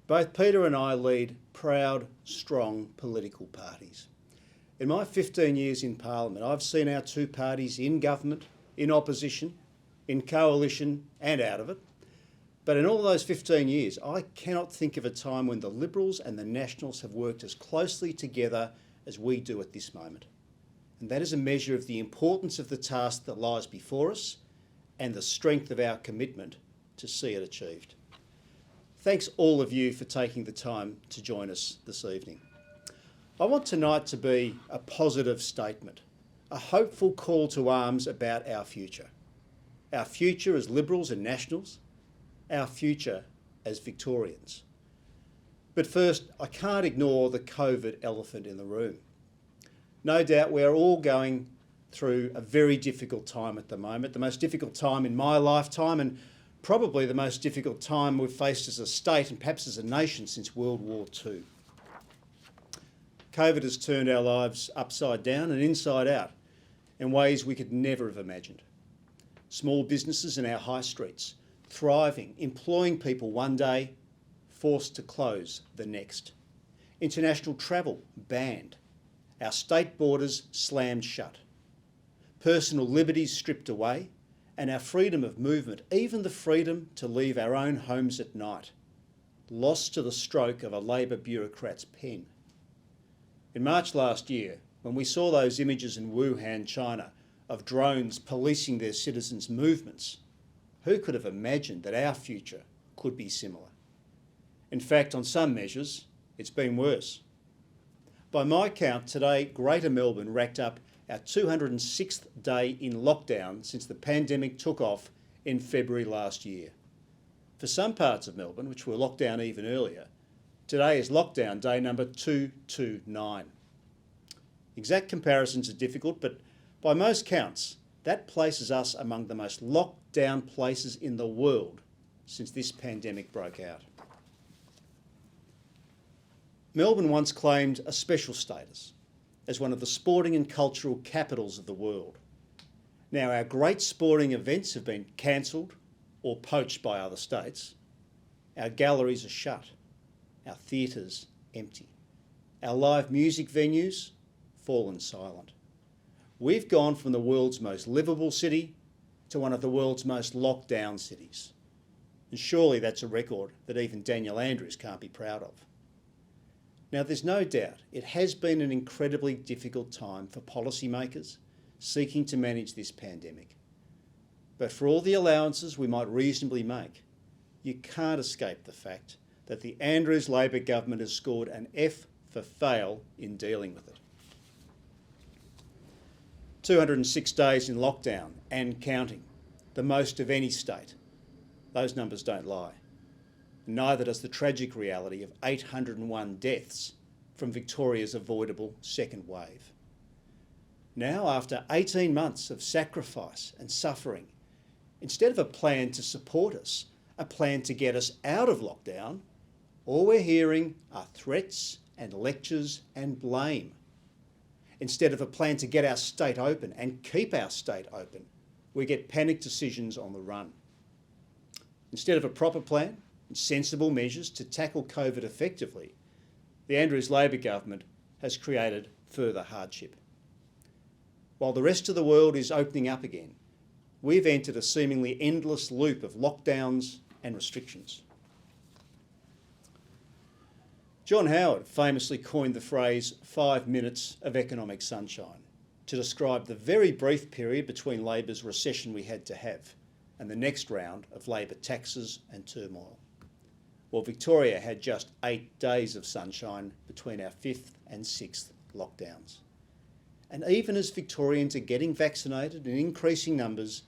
Both Peter and I lead proud, strong political parties. In my 15 years in Parliament, I've seen our two parties in government, in opposition, in coalition and out of it. But in all those 15 years, I cannot think of a time when the Liberals and the Nationals have worked as closely together as we do at this moment. And that is a measure of the importance of the task that lies before us and the strength of our commitment to see it achieved. Thanks all of you for taking the time to join us this evening. I want tonight to be a positive statement, a hopeful call to arms about our future. Our future as Liberals and Nationals, our future as Victorians. But first, I can't ignore the COVID elephant in the room. No doubt we are all going through a very difficult time at the moment, the most difficult time in my lifetime and probably the most difficult time we've faced as a state and perhaps as a nation since World War II. COVID has turned our lives upside down and inside out in ways we could never have imagined. Small businesses in our high streets, thriving, employing people one day, forced to close the next. International travel banned. Our state borders slammed shut. Personal liberties stripped away, and our freedom of movement, even the freedom to leave our own homes at night, lost to the stroke of a Labor bureaucrat's pen. In March last year, when we saw those images in Wuhan, China, of drones policing their citizens' movements, who could have imagined that our future could be similar? In fact, on some measures, it's been worse. By my count, today, Greater Melbourne racked up our 206th day in lockdown since the pandemic took off in February last year. For some parts of Melbourne, which were locked down even earlier, today is lockdown day number 229. Exact comparisons are difficult, but by most counts, that places us among the most locked down places in the world since this pandemic broke out. Melbourne once claimed a special status as one of the sporting and cultural capitals of the world. Now, our great sporting events have been cancelled or poached by other states. Our galleries are shut, our theatres empty, our live music venues fallen silent. We've gone from the world's most livable city to one of the world's most locked down cities. And surely that's a record that even Daniel Andrews can't be proud of. Now, there's no doubt it has been an incredibly difficult time for policymakers seeking to manage this pandemic. But for all the allowances we might reasonably make, you can't escape the fact that the Andrews Labor government has scored an F for fail in dealing with it. 206 days in lockdown and counting, the most of any state. Those numbers don't lie. Neither does the tragic reality of 801 deaths from Victoria's avoidable second wave. Now, after 18 months of sacrifice and suffering, instead of a plan to support us, a plan to get us out of lockdown, all we're hearing are threats and lectures and blame. Instead of a plan to get our state open and keep our state open, we get panicked decisions on the run. Instead of a proper plan and sensible measures to tackle COVID effectively, the Andrews Labor government has created further hardship. While the rest of the world is opening up again, we've entered a seemingly endless loop of lockdowns and restrictions. John Howard famously coined the phrase 5 minutes of economic sunshine to describe the very brief period between Labor's recession we had to have and the next round of Labor taxes and turmoil. Well, Victoria had just 8 days of sunshine between our 5th and 6th lockdowns. And even as Victorians are getting vaccinated in increasing numbers,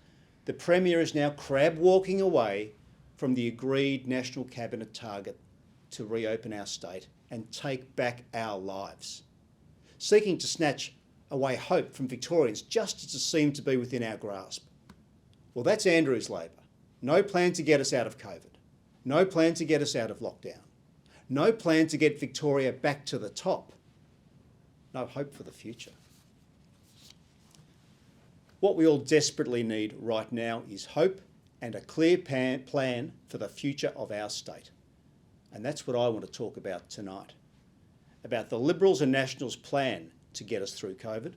the Premier is now crab walking away from the agreed National Cabinet target to reopen our state and take back our lives, seeking to snatch away hope from Victorians just as it seemed to be within our grasp. Well, that's Andrews Labor. No plan to get us out of COVID. No plan to get us out of lockdown. No plan to get Victoria back to the top. No hope for the future. What we all desperately need right now is hope and a clear plan for the future of our state. And that's what I want to talk about tonight. About the Liberals and Nationals' plan to get us through COVID,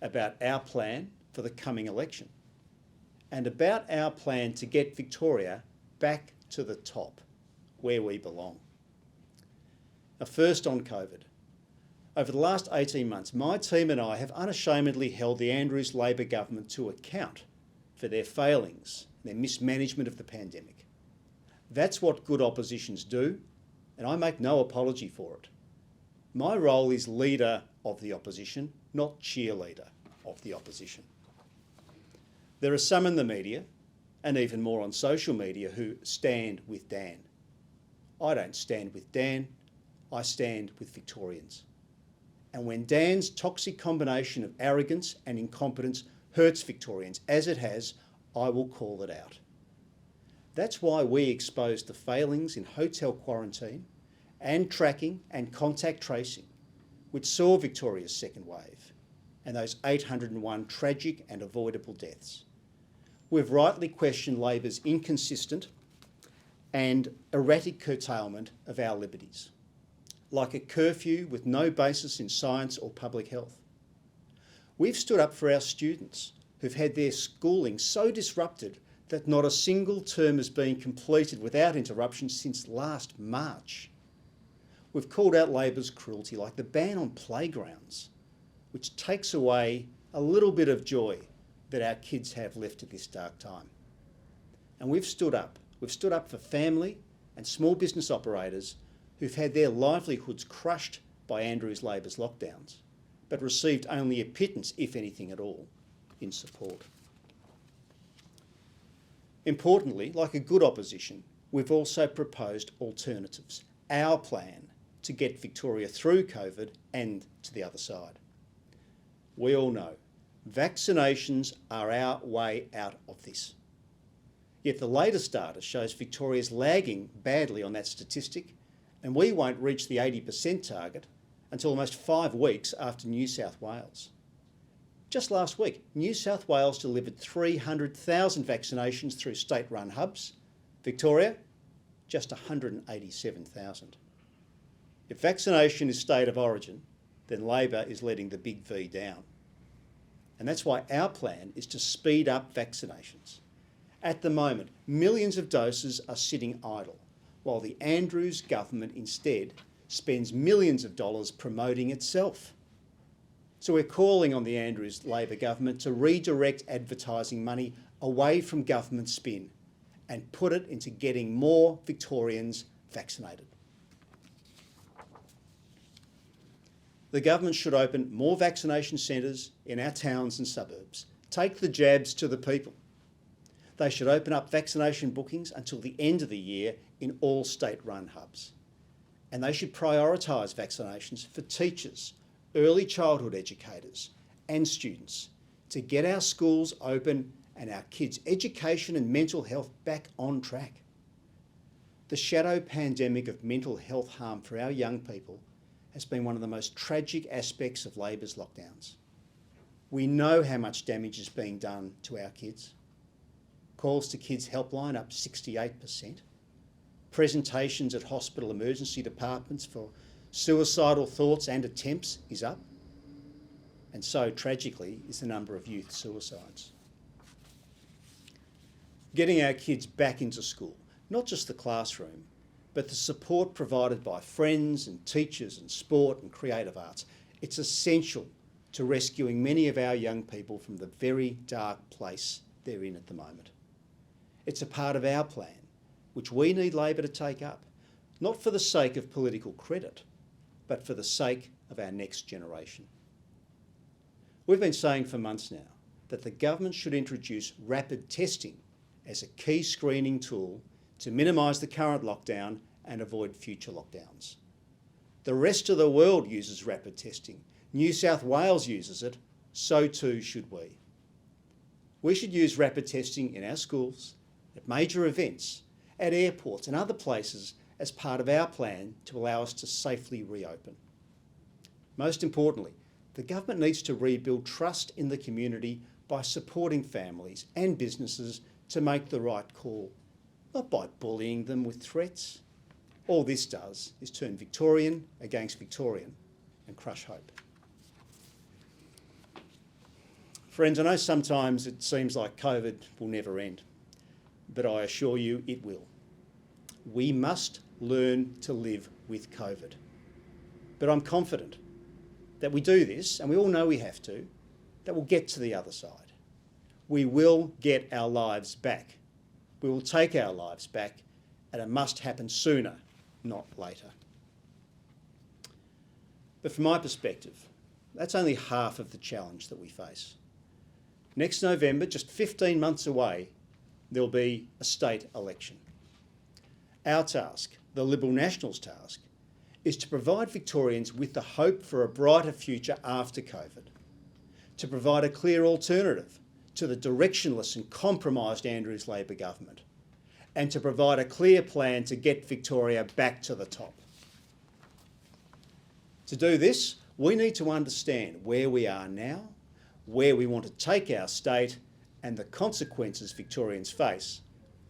about our plan for the coming election, and about our plan to get Victoria back to the top, where we belong. Now, first on COVID. Over the last 18 months, my team and I have unashamedly held the Andrews Labor government to account for their failings, their mismanagement of the pandemic. That's what good oppositions do, and I make no apology for it. My role is leader of the opposition, not cheerleader of the opposition. There are some in the media, and even more on social media, who stand with Dan. I don't stand with Dan, I stand with Victorians. And when Dan's toxic combination of arrogance and incompetence hurts Victorians, as it has, I will call it out. That's why we exposed the failings in hotel quarantine and tracking and contact tracing, which saw Victoria's second wave and those 801 tragic and avoidable deaths. We've rightly questioned Labor's inconsistent and erratic curtailment of our liberties, like a curfew with no basis in science or public health. We've stood up for our students who've had their schooling so disrupted that not a single term has been completed without interruption since last March. We've called out Labor's cruelty, like the ban on playgrounds, which takes away a little bit of joy that our kids have left at this dark time. And we've stood up. We've stood up for family and small business operators who've had their livelihoods crushed by Andrews Labor's lockdowns, but received only a pittance, if anything at all, in support. Importantly, like a good opposition, we've also proposed alternatives, our plan to get Victoria through COVID and to the other side. We all know vaccinations are our way out of this. Yet the latest data shows Victoria's lagging badly on that statistic, and we won't reach the 80% target until almost 5 weeks after New South Wales. Just last week, New South Wales delivered 300,000 vaccinations through state-run hubs. Victoria, just 187,000. If vaccination is state of origin, then Labor is letting the big V down. And that's why our plan is to speed up vaccinations. At the moment, millions of doses are sitting idle, while the Andrews government instead spends millions of dollars promoting itself. So we're calling on the Andrews Labor government to redirect advertising money away from government spin and put it into getting more Victorians vaccinated. The government should open more vaccination centres in our towns and suburbs. Take the jabs to the people. They should open up vaccination bookings until the end of the year in all state-run hubs. And they should prioritise vaccinations for teachers, early childhood educators and students to get our schools open and our kids' education and mental health back on track. The shadow pandemic of mental health harm for our young people has been one of the most tragic aspects of Labor's lockdowns. We know how much damage is being done to our kids. Calls to Kids Helpline up 68%. Presentations at hospital emergency departments for suicidal thoughts and attempts is up. And so, tragically, is the number of youth suicides. Getting our kids back into school, not just the classroom, but the support provided by friends and teachers and sport and creative arts. It's essential to rescuing many of our young people from the very dark place they're in at the moment. It's a part of our plan, which we need Labor to take up, not for the sake of political credit, but for the sake of our next generation. We've been saying for months now that the government should introduce rapid testing as a key screening tool to minimise the current lockdown and avoid future lockdowns. The rest of the world uses rapid testing. New South Wales uses it, so too should we. We should use rapid testing in our schools, at major events, at airports and other places as part of our plan to allow us to safely reopen. Most importantly, the government needs to rebuild trust in the community by supporting families and businesses to make the right call, not by bullying them with threats. All this does is turn Victorian against Victorian and crush hope. Friends, I know sometimes it seems like COVID will never end, but I assure you it will. We must learn to live with COVID. But I'm confident that we do this, and we all know we have to, that we'll get to the other side. We will get our lives back. We will take our lives back, and it must happen sooner, not later. But from my perspective, that's only half of the challenge that we face. Next November, just 15 months away, there'll be a state election. Our task, the Liberal Nationals' task, is to provide Victorians with the hope for a brighter future after COVID, to provide a clear alternative to the directionless and compromised Andrews Labor government, and to provide a clear plan to get Victoria back to the top. To do this, we need to understand where we are now, where we want to take our state, and the consequences Victorians face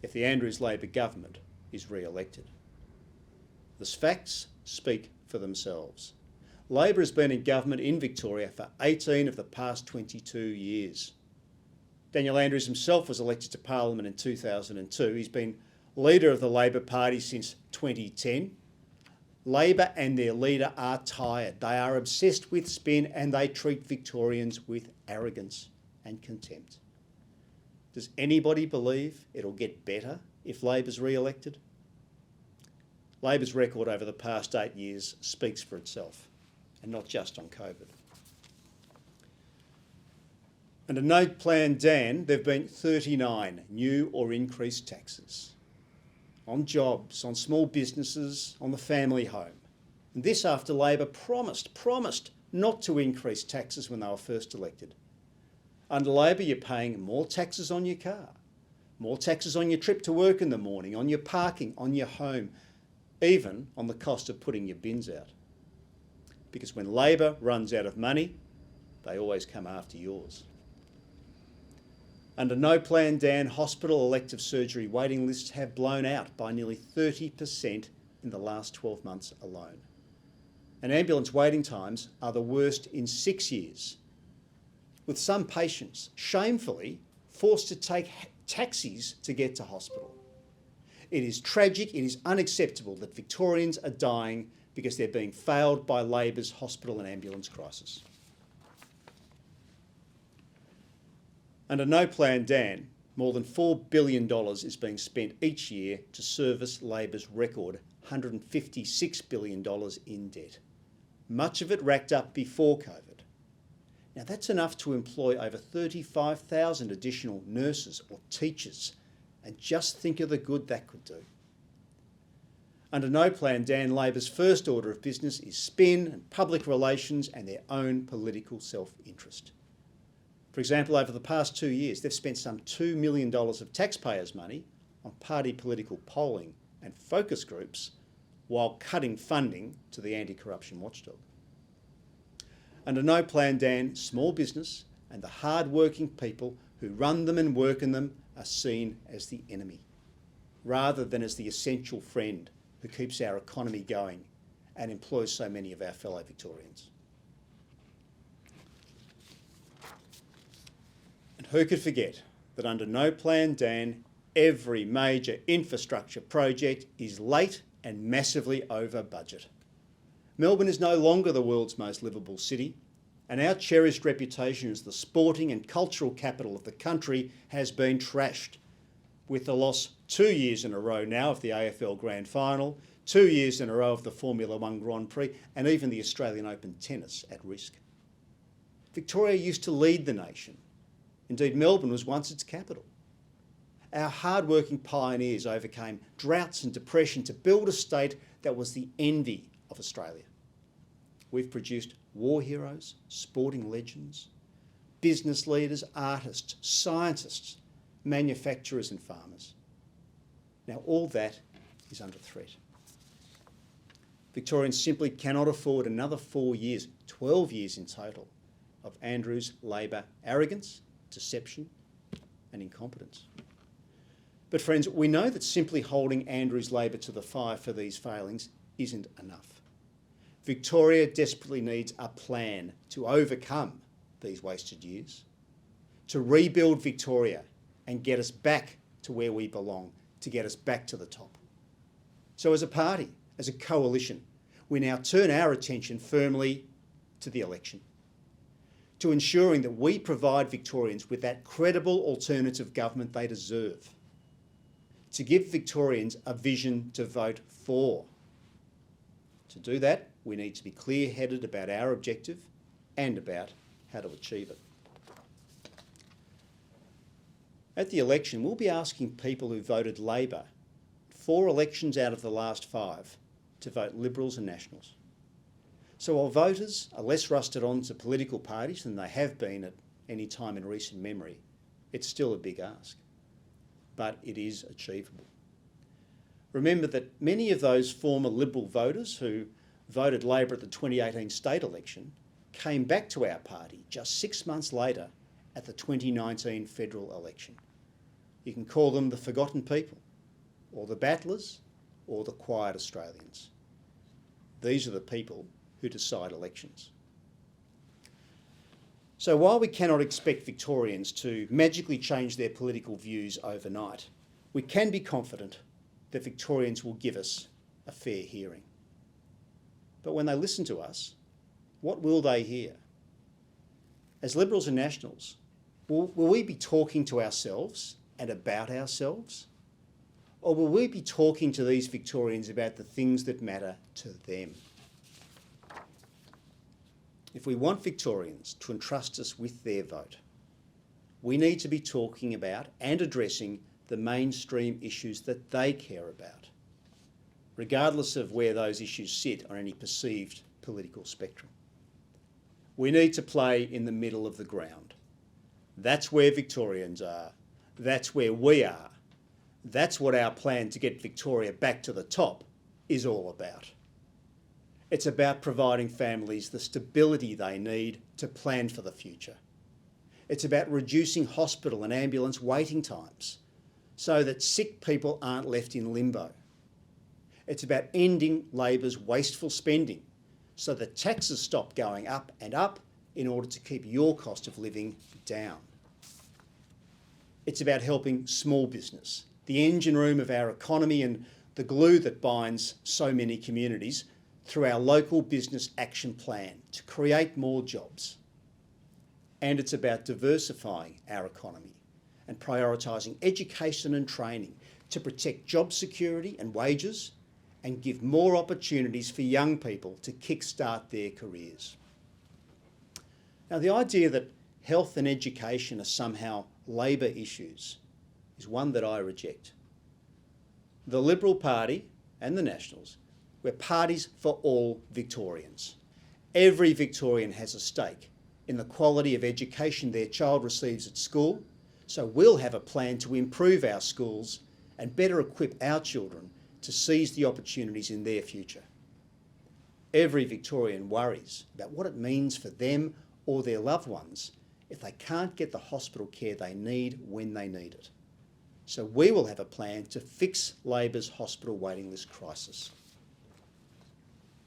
if the Andrews Labor government is re-elected. The facts speak for themselves. Labor has been in government in Victoria for 18 of the past 22 years. Daniel Andrews himself was elected to Parliament in 2002. He's been leader of the Labor Party since 2010. Labor and their leader are tired. They are obsessed with spin, and they treat Victorians with arrogance and contempt. Does anybody believe it'll get better if Labor's re-elected? Labor's record over the past 8 years speaks for itself, and not just on COVID. Under No Plan Dan, there have been 39 new or increased taxes on jobs, on small businesses, on the family home. And this after Labor promised not to increase taxes when they were first elected. Under Labor, you're paying more taxes on your car, more taxes on your trip to work in the morning, on your parking, on your home, even on the cost of putting your bins out. Because when Labor runs out of money, they always come after yours. Under No Plan Dan, hospital elective surgery waiting lists have blown out by nearly 30% in the last 12 months alone. And ambulance waiting times are the worst in 6 years, with some patients shamefully forced to take taxis to get to hospital. It is tragic, it is unacceptable that Victorians are dying because they're being failed by Labor's hospital and ambulance crisis. Under No Plan Dan, more than $4 billion is being spent each year to service Labor's record $156 billion in debt, much of it racked up before COVID. Now that's enough to employ over 35,000 additional nurses or teachers, and just think of the good that could do. Under No Plan Dan, Labor's first order of business is spin and public relations and their own political self-interest. For example, over the past 2 years, they've spent some $2 million of taxpayers' money on party political polling and focus groups while cutting funding to the anti-corruption watchdog. Under No Plan Dan, small business and the hard-working people who run them and work in them are seen as the enemy, rather than as the essential friend who keeps our economy going and employs so many of our fellow Victorians. And who could forget that under No Plan Dan, every major infrastructure project is late and massively over budget. Melbourne is no longer the world's most livable city, and our cherished reputation as the sporting and cultural capital of the country has been trashed, with the loss 2 years in a row now of the AFL Grand Final, 2 years in a row of the Formula One Grand Prix, and even the Australian Open tennis at risk. Victoria used to lead the nation. Indeed, Melbourne was once its capital. Our hard-working pioneers overcame droughts and depression to build a state that was the envy of Australia. We've produced war heroes, sporting legends, business leaders, artists, scientists, manufacturers and farmers. Now all that is under threat. Victorians simply cannot afford another 4 years, 12 years in total, of Andrews Labor arrogance, deception and incompetence. But friends, we know that simply holding Andrew's Labor to the fire for these failings isn't enough. Victoria desperately needs a plan to overcome these wasted years, to rebuild Victoria and get us back to where we belong, to get us back to the top. So as a party, as a coalition, we now turn our attention firmly to the election, to ensuring that we provide Victorians with that credible alternative government they deserve, to give Victorians a vision to vote for. To do that, we need to be clear-headed about our objective and about how to achieve it. At the election, we'll be asking people who voted Labor 4 elections out of the last 5 to vote Liberals and Nationals. So while voters are less rusted on to political parties than they have been at any time in recent memory, it's still a big ask, but it is achievable. Remember that many of those former Liberal voters who voted Labor at the 2018 state election came back to our party just 6 months later at the 2019 federal election. You can call them the forgotten people, or the battlers, or the quiet Australians. These are the people who decide elections. So while we cannot expect Victorians to magically change their political views overnight, we can be confident that Victorians will give us a fair hearing. But when they listen to us, what will they hear? As Liberals and Nationals, will we be talking to ourselves and about ourselves? Or will we be talking to these Victorians about the things that matter to them? If we want Victorians to entrust us with their vote, we need to be talking about and addressing the mainstream issues that they care about, regardless of where those issues sit on any perceived political spectrum. We need to play in the middle of the ground. That's where Victorians are. That's where we are. That's what our plan to get Victoria back to the top is all about. It's about providing families the stability they need to plan for the future. It's about reducing hospital and ambulance waiting times so that sick people aren't left in limbo. It's about ending Labor's wasteful spending so that taxes stop going up and up in order to keep your cost of living down. It's about helping small business, the engine room of our economy and the glue that binds so many communities, through our local business action plan to create more jobs. And it's about diversifying our economy and prioritising education and training to protect job security and wages and give more opportunities for young people to kickstart their careers. Now, the idea that health and education are somehow Labor issues is one that I reject. The Liberal Party and the Nationals, we're parties for all Victorians. Every Victorian has a stake in the quality of education their child receives at school, so we'll have a plan to improve our schools and better equip our children to seize the opportunities in their future. Every Victorian worries about what it means for them or their loved ones if they can't get the hospital care they need when they need it. So we will have a plan to fix Labor's hospital waiting list crisis.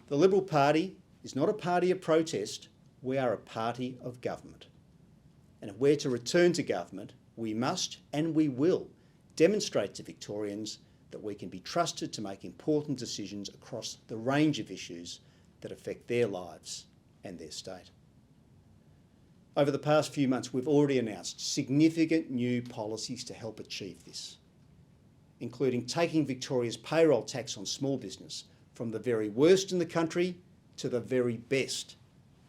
The Liberal Party is not a party of protest, we are a party of government. And if we're to return to government, we must and we will demonstrate to Victorians that we can be trusted to make important decisions across the range of issues that affect their lives and their state. Over the past few months, we've already announced significant new policies to help achieve this, including taking Victoria's payroll tax on small business from the very worst in the country to the very best,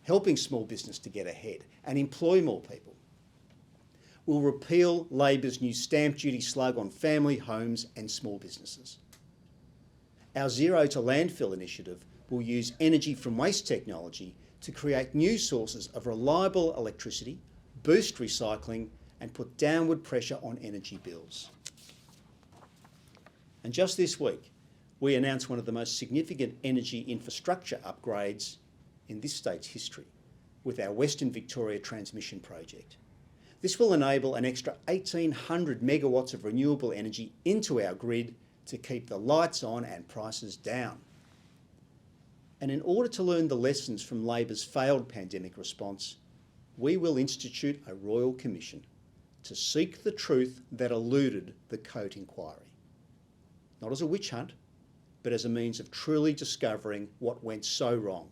helping small business to get ahead and employ more people. We'll repeal Labor's new stamp duty slug on family, homes and small businesses. Our Zero to Landfill initiative will use energy from waste technology to create new sources of reliable electricity, boost recycling and put downward pressure on energy bills. And just this week, we announced one of the most significant energy infrastructure upgrades in this state's history with our Western Victoria Transmission Project. This will enable an extra 1,800 megawatts of renewable energy into our grid to keep the lights on and prices down. And in order to learn the lessons from Labor's failed pandemic response, we will institute a Royal Commission to seek the truth that eluded the Coate inquiry. Not as a witch hunt, but as a means of truly discovering what went so wrong,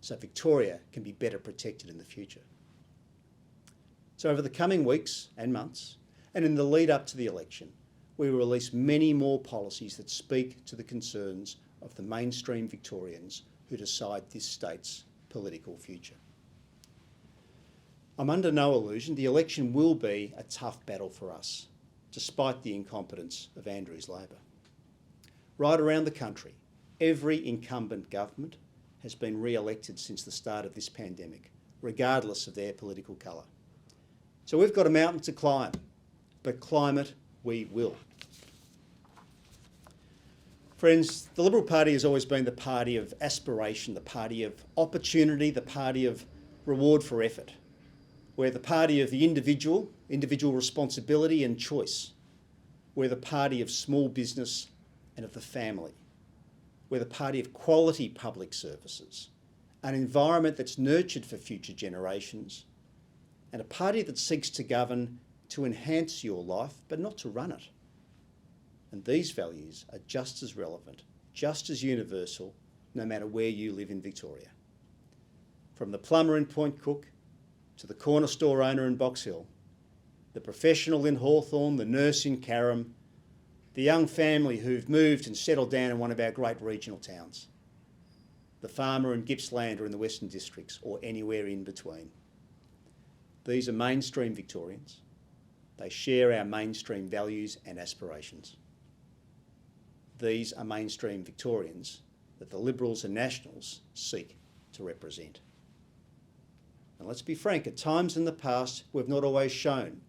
so Victoria can be better protected in the future. So over the coming weeks and months, and in the lead up to the election, we will release many more policies that speak to the concerns of the mainstream Victorians who decide this state's political future. I'm under no illusion the election will be a tough battle for us, despite the incompetence of Andrew's Labor. Right around the country, every incumbent government has been re-elected since the start of this pandemic, regardless of their political colour. So we've got a mountain to climb, but climb it we will. Friends, the Liberal Party has always been the party of aspiration, the party of opportunity, the party of reward for effort. We're the party of the individual responsibility and choice. We're the party of small business and of the family. We're the party of quality public services, an environment that's nurtured for future generations, and a party that seeks to govern to enhance your life, but not to run it. And these values are just as relevant, just as universal, no matter where you live in Victoria. From the plumber in Point Cook, to the corner store owner in Box Hill, the professional in Hawthorn, the nurse in Carrum, the young family who've moved and settled down in one of our great regional towns, the farmer in Gippsland or in the Western Districts, or anywhere in between. These are mainstream Victorians. They share our mainstream values and aspirations. These are mainstream Victorians that the Liberals and Nationals seek to represent. And let's be frank, at times in the past, we've not always shown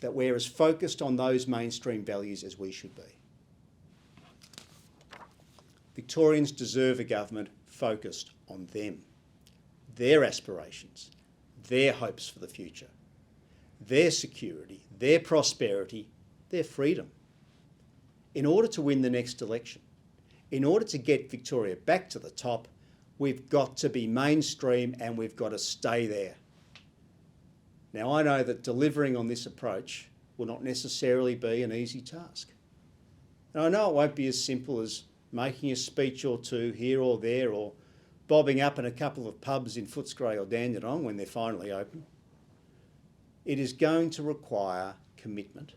that we're as focused on those mainstream values as we should be. Victorians deserve a government focused on them, their aspirations, their hopes for the future, their security, their prosperity, their freedom. In order to win the next election, in order to get Victoria back to the top, we've got to be mainstream and we've got to stay there. Now, I know that delivering on this approach will not necessarily be an easy task. And I know it won't be as simple as making a speech or two here or there, or bobbing up in a couple of pubs in Footscray or Dandenong when they're finally open. It is going to require commitment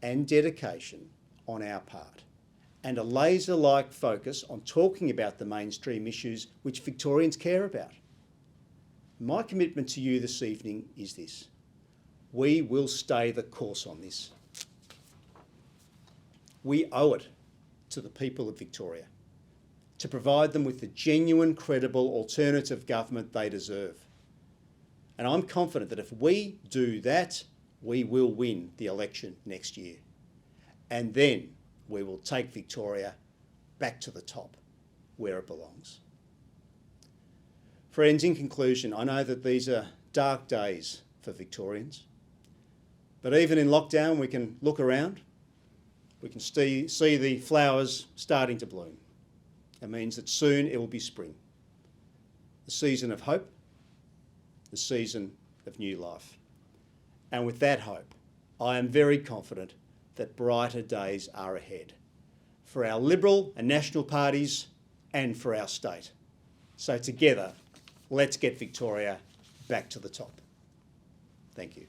and dedication on our part, and a laser-like focus on talking about the mainstream issues which Victorians care about. My commitment to you this evening is this: we will stay the course on this. We owe it to the people of Victoria to provide them with the genuine, credible alternative government they deserve. And I'm confident that if we do that, we will win the election next year. And then we will take Victoria back to the top, where it belongs. Friends, in conclusion, I know that these are dark days for Victorians, but even in lockdown we can look around, we can see the flowers starting to bloom. It means that soon it will be spring, the season of hope, the season of new life. And with that hope, I am very confident that brighter days are ahead for our Liberal and National parties and for our state. So together, let's get Victoria back to the top. Thank you.